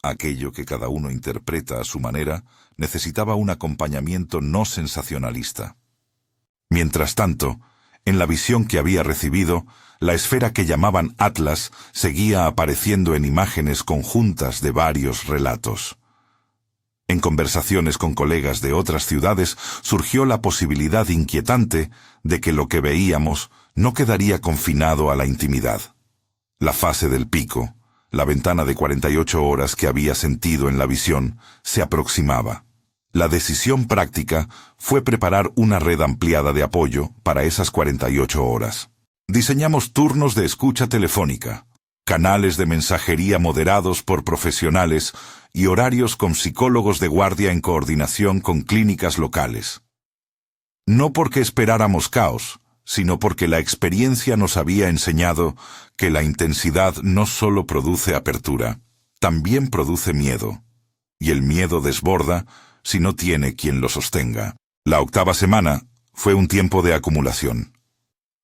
Aquello que cada uno interpreta a su manera necesitaba un acompañamiento no sensacionalista. Mientras tanto, en la visión que había recibido, la esfera que llamaban Atlas seguía apareciendo en imágenes conjuntas de varios relatos. En conversaciones con colegas de otras ciudades surgió la posibilidad inquietante de que lo que veíamos no quedaría confinado a la intimidad. La fase del pico, la ventana de 48 horas que había sentido en la visión, se aproximaba. La decisión práctica fue preparar una red ampliada de apoyo para esas 48 horas. Diseñamos turnos de escucha telefónica, canales de mensajería moderados por profesionales y horarios con psicólogos de guardia en coordinación con clínicas locales. No porque esperáramos caos, sino porque la experiencia nos había enseñado que la intensidad no solo produce apertura, también produce miedo, y el miedo desborda si no tiene quien lo sostenga. La octava semana fue un tiempo de acumulación.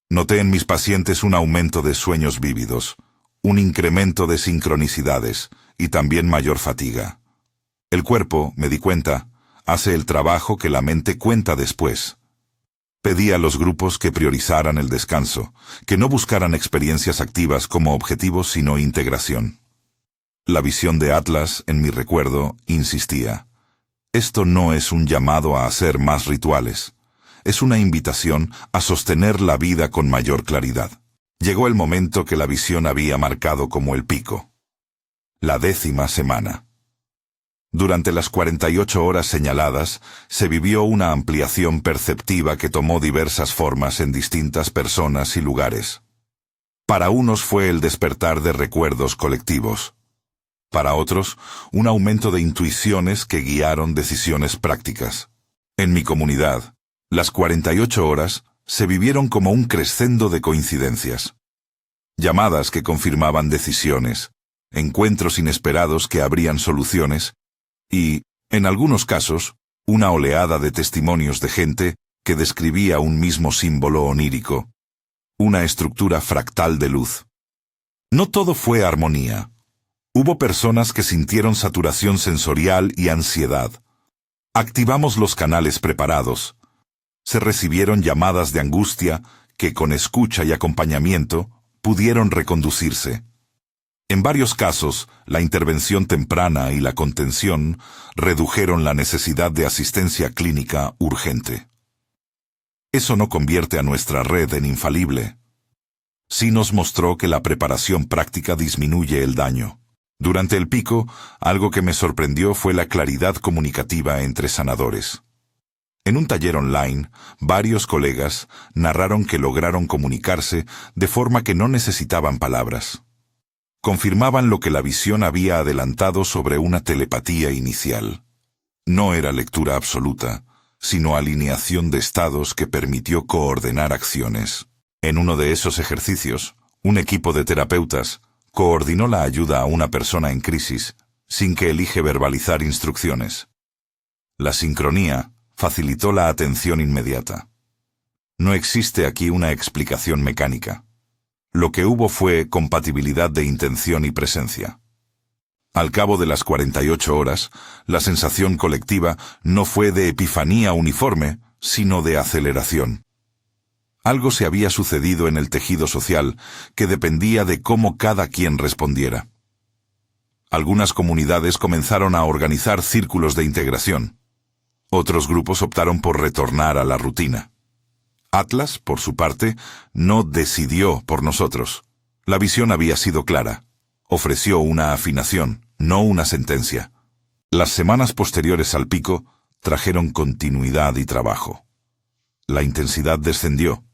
Noté en mis pacientes un aumento de sueños vívidos, un incremento de sincronicidades y también mayor fatiga. El cuerpo, me di cuenta, hace el trabajo que la mente cuenta después. Pedí a los grupos que priorizaran el descanso, que no buscaran experiencias activas como objetivo sino integración. La visión de Atlas, en mi recuerdo, insistía: esto no es un llamado a hacer más rituales, es una invitación a sostener la vida con mayor claridad. Llegó el momento que la visión había marcado como el pico. La 10ª semana. Durante las 48 horas señaladas, se vivió una ampliación perceptiva que tomó diversas formas en distintas personas y lugares. Para unos fue el despertar de recuerdos colectivos. Para otros, un aumento de intuiciones que guiaron decisiones prácticas. En mi comunidad, las 48 horas se vivieron como un crescendo de coincidencias. Llamadas que confirmaban decisiones, encuentros inesperados que abrían soluciones y, en algunos casos, una oleada de testimonios de gente que describía un mismo símbolo onírico, una estructura fractal de luz. No todo fue armonía. Hubo personas que sintieron saturación sensorial y ansiedad. Activamos los canales preparados. Se recibieron llamadas de angustia que, con escucha y acompañamiento, pudieron reconducirse. En varios casos, la intervención temprana y la contención redujeron la necesidad de asistencia clínica urgente. Eso no convierte a nuestra red en infalible. Sí nos mostró que la preparación práctica disminuye el daño. Durante el pico, algo que me sorprendió fue la claridad comunicativa entre sanadores. En un taller online, varios colegas narraron que lograron comunicarse de forma que no necesitaban palabras. Confirmaban lo que la visión había adelantado sobre una telepatía inicial. No era lectura absoluta, sino alineación de estados que permitió coordinar acciones. En uno de esos ejercicios, un equipo de terapeutas coordinó la ayuda a una persona en crisis, sin que elige verbalizar instrucciones. La sincronía facilitó la atención inmediata. No existe aquí una explicación mecánica. Lo que hubo fue compatibilidad de intención y presencia. Al cabo de las 48 horas, la sensación colectiva no fue de epifanía uniforme, sino de aceleración. Algo se había sucedido en el tejido social que dependía de cómo cada quien respondiera. Algunas comunidades comenzaron a organizar círculos de integración. Otros grupos optaron por retornar a la rutina. Atlas, por su parte, no decidió por nosotros. La visión había sido clara. Ofreció una afinación, no una sentencia. Las semanas posteriores al pico trajeron continuidad y trabajo. La intensidad descendió,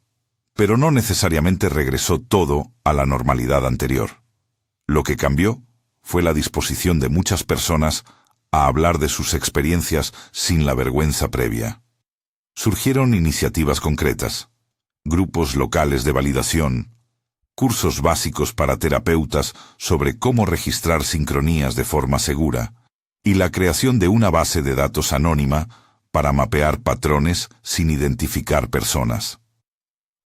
pero no necesariamente regresó todo a la normalidad anterior. Lo que cambió fue la disposición de muchas personas a hablar de sus experiencias sin la vergüenza previa. Surgieron iniciativas concretas, grupos locales de validación, cursos básicos para terapeutas sobre cómo registrar sincronías de forma segura, y la creación de una base de datos anónima para mapear patrones sin identificar personas.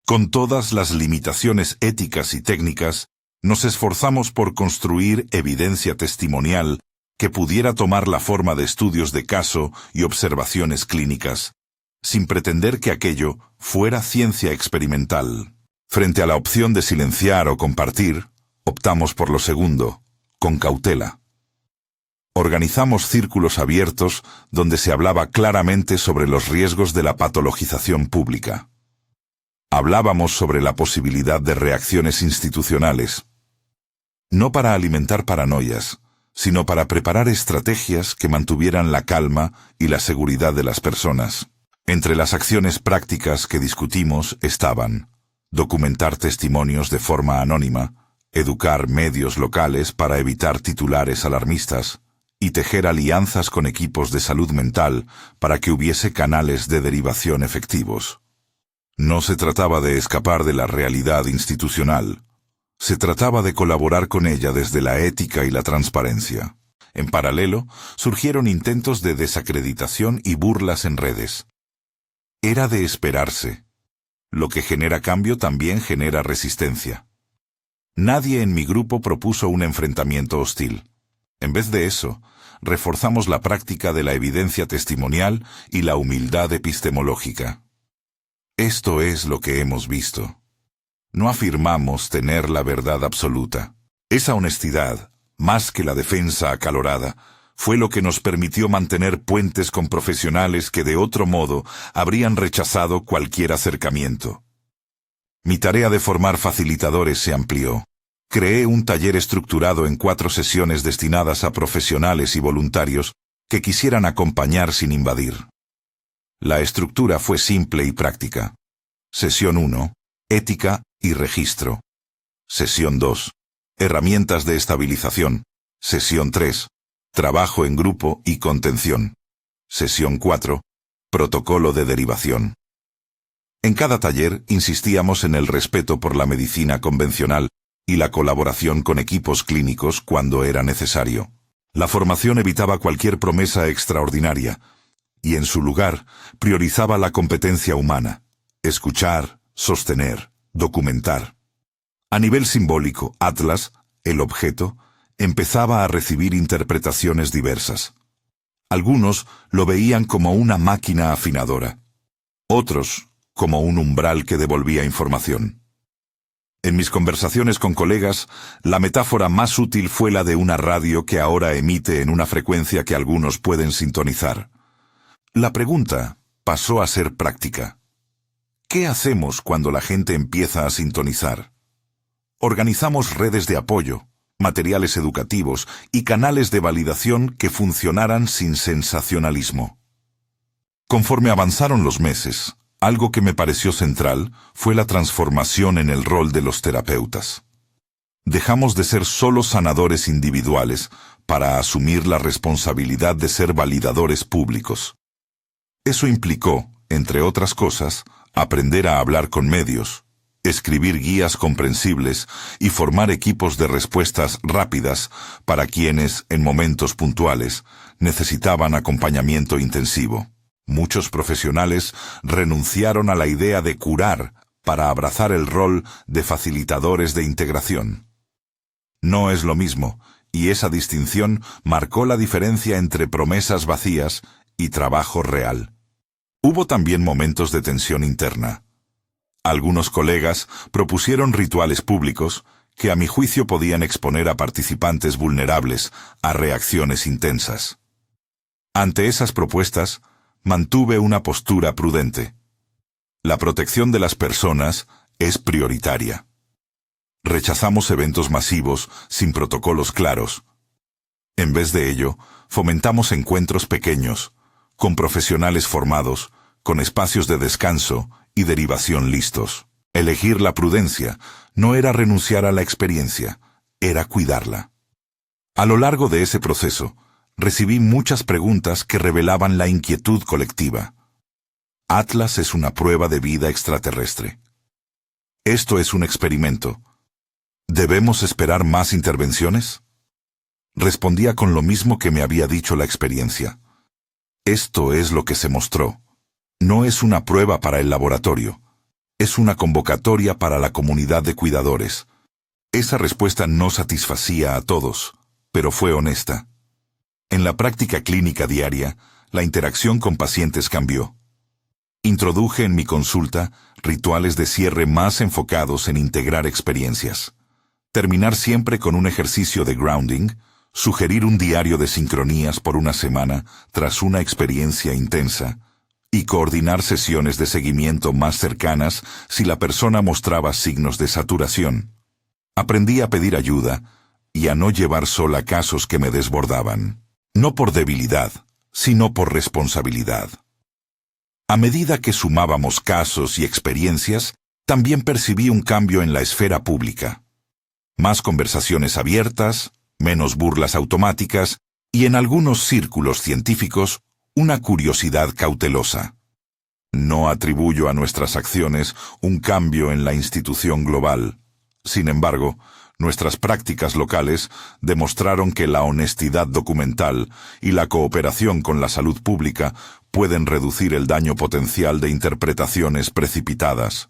Con todas las limitaciones éticas y técnicas, nos esforzamos por construir evidencia testimonial que pudiera tomar la forma de estudios de caso y observaciones clínicas, sin pretender que aquello fuera ciencia experimental. Frente a la opción de silenciar o compartir, optamos por lo segundo, con cautela. Organizamos círculos abiertos donde se hablaba claramente sobre los riesgos de la patologización pública. Hablábamos sobre la posibilidad de reacciones institucionales, no para alimentar paranoias, sino para preparar estrategias que mantuvieran la calma y la seguridad de las personas. Entre las acciones prácticas que discutimos estaban documentar testimonios de forma anónima, educar medios locales para evitar titulares alarmistas y tejer alianzas con equipos de salud mental para que hubiese canales de derivación efectivos. No se trataba de escapar de la realidad institucional. Se trataba de colaborar con ella desde la ética y la transparencia. En paralelo, surgieron intentos de desacreditación y burlas en redes. Era de esperarse. Lo que genera cambio también genera resistencia. Nadie en mi grupo propuso un enfrentamiento hostil. En vez de eso, reforzamos la práctica de la evidencia testimonial y la humildad epistemológica. Esto es lo que hemos visto. No afirmamos tener la verdad absoluta. Esa honestidad, más que la defensa acalorada, fue lo que nos permitió mantener puentes con profesionales que de otro modo habrían rechazado cualquier acercamiento. Mi tarea de formar facilitadores se amplió. Creé un taller estructurado en 4 sesiones destinadas a profesionales y voluntarios que quisieran acompañar sin invadir. La estructura fue simple y práctica. Sesión 1, ética y registro. Sesión 2, herramientas de estabilización. Sesión 3, trabajo en grupo y contención. Sesión 4, protocolo de derivación. En cada taller insistíamos en el respeto por la medicina convencional y la colaboración con equipos clínicos cuando era necesario. La formación evitaba cualquier promesa extraordinaria y en su lugar priorizaba la competencia humana: escuchar, sostener, documentar. A nivel simbólico, Atlas, el objeto, empezaba a recibir interpretaciones diversas. Algunos lo veían como una máquina afinadora, otros como un umbral que devolvía información. En mis conversaciones con colegas, la metáfora más útil fue la de una radio que ahora emite en una frecuencia que algunos pueden sintonizar. La pregunta pasó a ser práctica. ¿Qué hacemos cuando la gente empieza a sintonizar? Organizamos redes de apoyo, materiales educativos y canales de validación que funcionaran sin sensacionalismo. Conforme avanzaron los meses, algo que me pareció central fue la transformación en el rol de los terapeutas. Dejamos de ser solo sanadores individuales para asumir la responsabilidad de ser validadores públicos. Eso implicó, entre otras cosas, aprender a hablar con medios, escribir guías comprensibles y formar equipos de respuestas rápidas para quienes, en momentos puntuales, necesitaban acompañamiento intensivo. Muchos profesionales renunciaron a la idea de curar para abrazar el rol de facilitadores de integración. No es lo mismo, y esa distinción marcó la diferencia entre promesas vacías y trabajo real. Hubo también momentos de tensión interna. Algunos colegas propusieron rituales públicos que a mi juicio podían exponer a participantes vulnerables a reacciones intensas. Ante esas propuestas, mantuve una postura prudente. La protección de las personas es prioritaria. Rechazamos eventos masivos sin protocolos claros. En vez de ello, fomentamos encuentros pequeños, con profesionales formados, con espacios de descanso y derivación listos. Elegir la prudencia no era renunciar a la experiencia, era cuidarla. A lo largo de ese proceso, recibí muchas preguntas que revelaban la inquietud colectiva. Atlas es una prueba de vida extraterrestre. Esto es un experimento. ¿Debemos esperar más intervenciones? Respondía con lo mismo que me había dicho la experiencia. Esto es lo que se mostró. No es una prueba para el laboratorio. Es una convocatoria para la comunidad de cuidadores. Esa respuesta no satisfacía a todos, pero fue honesta. En la práctica clínica diaria, la interacción con pacientes cambió. Introduje en mi consulta rituales de cierre más enfocados en integrar experiencias. Terminar siempre con un ejercicio de grounding, sugerir un diario de sincronías por una semana tras una experiencia intensa, y coordinar sesiones de seguimiento más cercanas si la persona mostraba signos de saturación. Aprendí a pedir ayuda y a no llevar sola casos que me desbordaban. No por debilidad, sino por responsabilidad. A medida que sumábamos casos y experiencias, también percibí un cambio en la esfera pública. Más conversaciones abiertas, menos burlas automáticas y en algunos círculos científicos, una curiosidad cautelosa. No atribuyo a nuestras acciones un cambio en la institución global. Sin embargo, nuestras prácticas locales demostraron que la honestidad documental y la cooperación con la salud pública pueden reducir el daño potencial de interpretaciones precipitadas.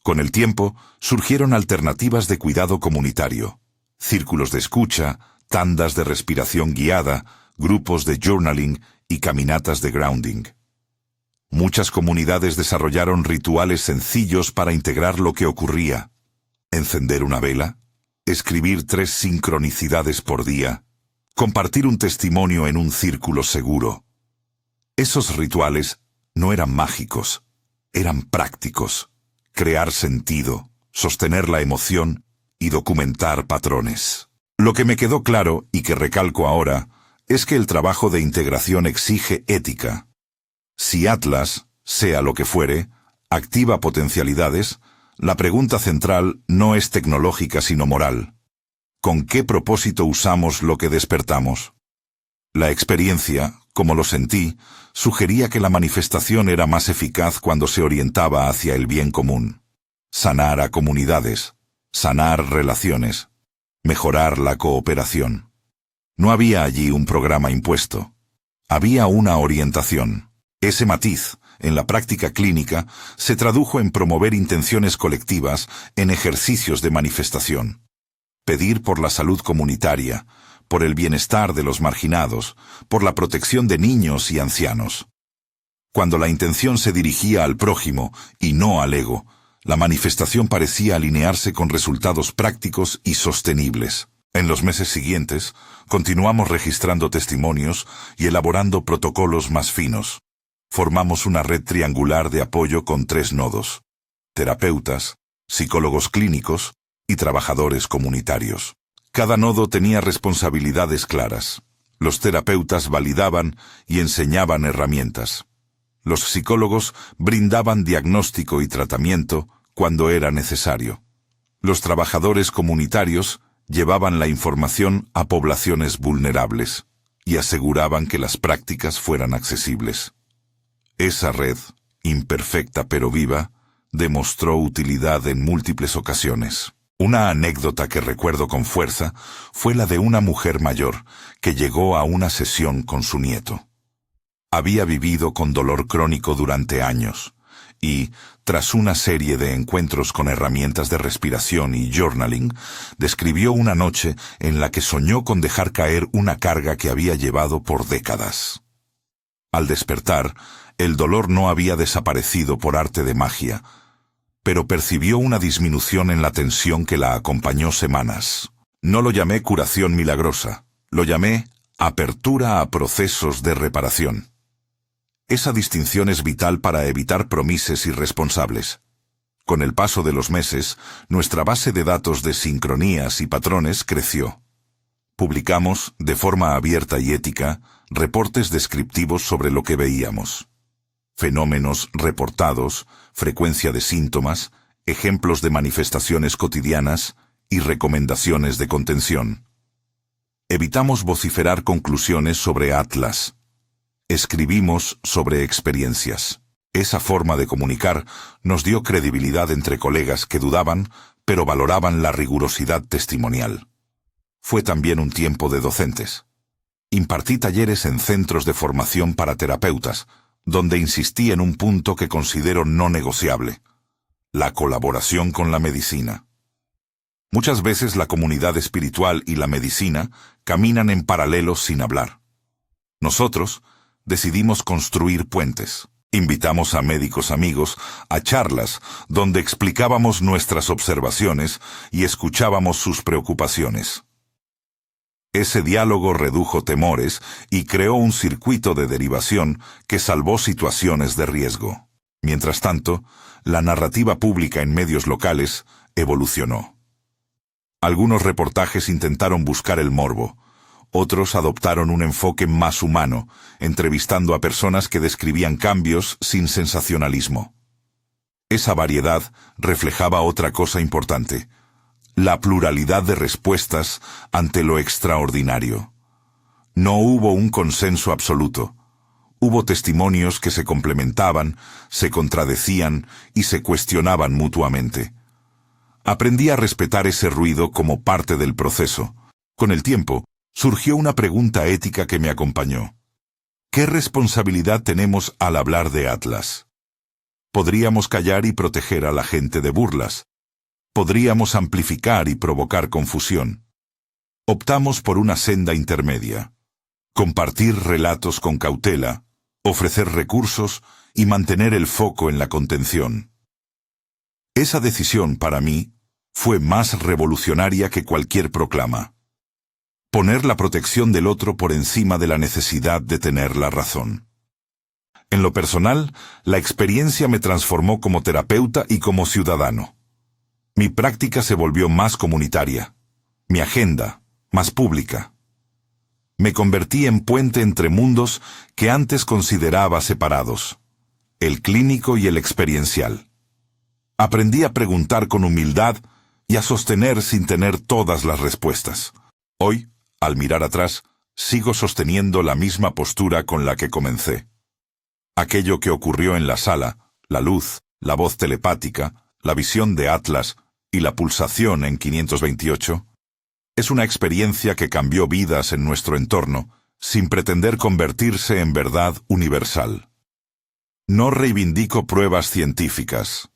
Con el tiempo, surgieron alternativas de cuidado comunitario, círculos de escucha, tandas de respiración guiada, grupos de journaling y caminatas de grounding. Muchas comunidades desarrollaron rituales sencillos para integrar lo que ocurría. Encender una vela, escribir 3 sincronicidades por día, compartir un testimonio en un círculo seguro. Esos rituales no eran mágicos, eran prácticos. Crear sentido, sostener la emoción y documentar patrones. Lo que me quedó claro, y que recalco ahora, es que el trabajo de integración exige ética. Si Atlas, sea lo que fuere, activa potencialidades, la pregunta central no es tecnológica sino moral. ¿Con qué propósito usamos lo que despertamos? La experiencia, como lo sentí, sugería que la manifestación era más eficaz cuando se orientaba hacia el bien común. Sanar a comunidades, sanar relaciones, mejorar la cooperación. No había allí un programa impuesto. Había una orientación. Ese matiz, en la práctica clínica, se tradujo en promover intenciones colectivas en ejercicios de manifestación. Pedir por la salud comunitaria, por el bienestar de los marginados, por la protección de niños y ancianos. Cuando la intención se dirigía al prójimo y no al ego, la manifestación parecía alinearse con resultados prácticos y sostenibles. En los meses siguientes, continuamos registrando testimonios y elaborando protocolos más finos. Formamos una red triangular de apoyo con 3 nodos: terapeutas, psicólogos clínicos y trabajadores comunitarios. Cada nodo tenía responsabilidades claras. Los terapeutas validaban y enseñaban herramientas. Los psicólogos brindaban diagnóstico y tratamiento cuando era necesario. Los trabajadores comunitarios llevaban la información a poblaciones vulnerables y aseguraban que las prácticas fueran accesibles. Esa red, imperfecta pero viva, demostró utilidad en múltiples ocasiones. Una anécdota que recuerdo con fuerza fue la de una mujer mayor que llegó a una sesión con su nieto. Había vivido con dolor crónico durante años y, tras una serie de encuentros con herramientas de respiración y journaling, describió una noche en la que soñó con dejar caer una carga que había llevado por décadas. Al despertar, el dolor no había desaparecido por arte de magia, pero percibió una disminución en la tensión que la acompañó semanas. No lo llamé curación milagrosa, lo llamé apertura a procesos de reparación. Esa distinción es vital para evitar promises irresponsables. Con el paso de los meses, nuestra base de datos de sincronías y patrones creció. Publicamos, de forma abierta y ética, reportes descriptivos sobre lo que veíamos. Fenómenos reportados, frecuencia de síntomas, ejemplos de manifestaciones cotidianas y recomendaciones de contención. Evitamos vociferar conclusiones sobre Atlas. Escribimos sobre experiencias. Esa forma de comunicar nos dio credibilidad entre colegas que dudaban, pero valoraban la rigurosidad testimonial. Fue también un tiempo de docentes. Impartí talleres en centros de formación para terapeutas, donde insistí en un punto que considero no negociable: la colaboración con la medicina. Muchas veces la comunidad espiritual y la medicina caminan en paralelo sin hablar. Nosotros decidimos construir puentes. Invitamos a médicos amigos a charlas donde explicábamos nuestras observaciones y escuchábamos sus preocupaciones. Ese diálogo redujo temores y creó un circuito de derivación que salvó situaciones de riesgo. Mientras tanto, la narrativa pública en medios locales evolucionó. Algunos reportajes intentaron buscar el morbo. Otros adoptaron un enfoque más humano, entrevistando a personas que describían cambios sin sensacionalismo. Esa variedad reflejaba otra cosa importante: la pluralidad de respuestas ante lo extraordinario. No hubo un consenso absoluto. Hubo testimonios que se complementaban, se contradecían y se cuestionaban mutuamente. Aprendí a respetar ese ruido como parte del proceso. Con el tiempo, surgió una pregunta ética que me acompañó. ¿Qué responsabilidad tenemos al hablar de Atlas? Podríamos callar y proteger a la gente de burlas. Podríamos amplificar y provocar confusión. Optamos por una senda intermedia: compartir relatos con cautela, ofrecer recursos y mantener el foco en la contención. Esa decisión, para mí, fue más revolucionaria que cualquier proclama. Poner la protección del otro por encima de la necesidad de tener la razón. En lo personal, la experiencia me transformó como terapeuta y como ciudadano. Mi práctica se volvió más comunitaria, mi agenda más pública. Me convertí en puente entre mundos que antes consideraba separados: el clínico y el experiencial. Aprendí a preguntar con humildad y a sostener sin tener todas las respuestas. Hoy, al mirar atrás, sigo sosteniendo la misma postura con la que comencé. Aquello que ocurrió en la sala, la luz, la voz telepática, la visión de Atlas y la pulsación en 528, es una experiencia que cambió vidas en nuestro entorno, sin pretender convertirse en verdad universal. No reivindico pruebas científicas.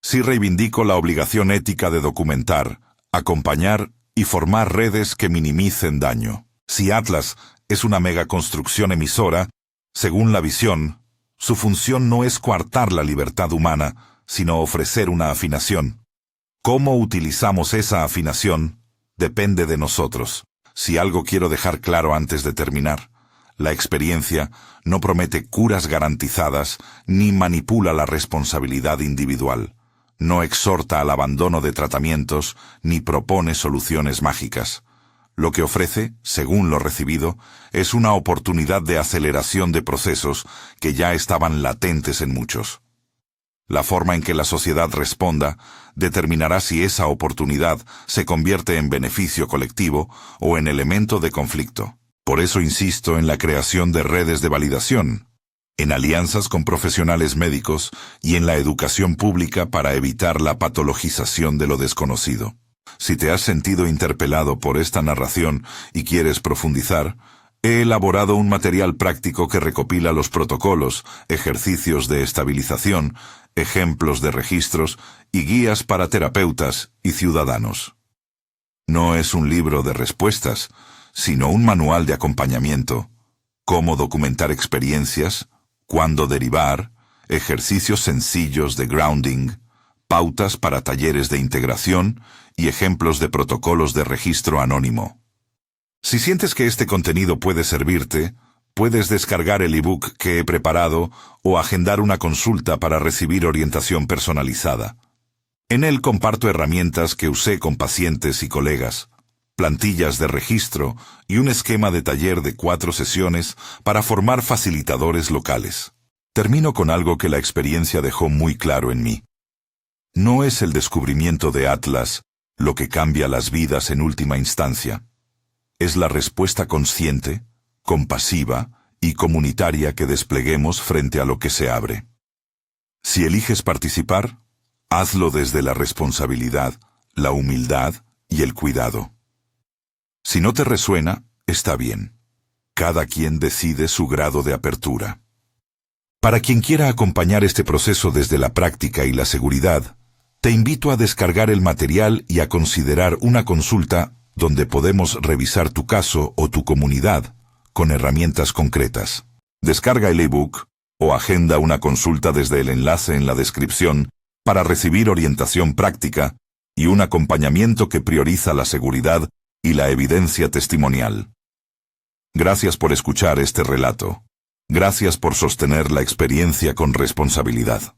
Sí reivindico la obligación ética de documentar, acompañar y formar redes que minimicen daño. Si Atlas es una megaconstrucción emisora, según la visión, su función no es coartar la libertad humana, sino ofrecer una afinación. ¿Cómo utilizamos esa afinación? Depende de nosotros. Si algo quiero dejar claro antes de terminar, la experiencia no promete curas garantizadas ni manipula la responsabilidad individual. No exhorta al abandono de tratamientos ni propone soluciones mágicas. Lo que ofrece, según lo recibido, es una oportunidad de aceleración de procesos que ya estaban latentes en muchos. La forma en que la sociedad responda determinará si esa oportunidad se convierte en beneficio colectivo o en elemento de conflicto. Por eso insisto en la creación de redes de validación, en alianzas con profesionales médicos y en la educación pública para evitar la patologización de lo desconocido. Si te has sentido interpelado por esta narración y quieres profundizar, he elaborado un material práctico que recopila los protocolos, ejercicios de estabilización, ejemplos de registros y guías para terapeutas y ciudadanos. No es un libro de respuestas, sino un manual de acompañamiento, cómo documentar experiencias, cuándo derivar, ejercicios sencillos de grounding, pautas para talleres de integración y ejemplos de protocolos de registro anónimo. Si sientes que este contenido puede servirte, puedes descargar el ebook que he preparado o agendar una consulta para recibir orientación personalizada. En él comparto herramientas que usé con pacientes y colegas, plantillas de registro y un esquema de taller de 4 sesiones para formar facilitadores locales. Termino con algo que la experiencia dejó muy claro en mí. No es el descubrimiento de Atlas lo que cambia las vidas en última instancia. Es la respuesta consciente, compasiva y comunitaria que despleguemos frente a lo que se abre. Si eliges participar, hazlo desde la responsabilidad, la humildad y el cuidado. Si no te resuena, está bien. Cada quien decide su grado de apertura. Para quien quiera acompañar este proceso desde la práctica y la seguridad, te invito a descargar el material y a considerar una consulta donde podemos revisar tu caso o tu comunidad con herramientas concretas. Descarga el ebook o agenda una consulta desde el enlace en la descripción para recibir orientación práctica y un acompañamiento que prioriza la seguridad y la evidencia testimonial. Gracias por escuchar este relato. Gracias por sostener la experiencia con responsabilidad.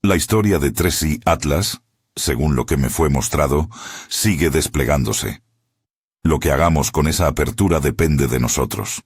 La historia de Tracy Atlas, según lo que me fue mostrado, sigue desplegándose. Lo que hagamos con esa apertura depende de nosotros.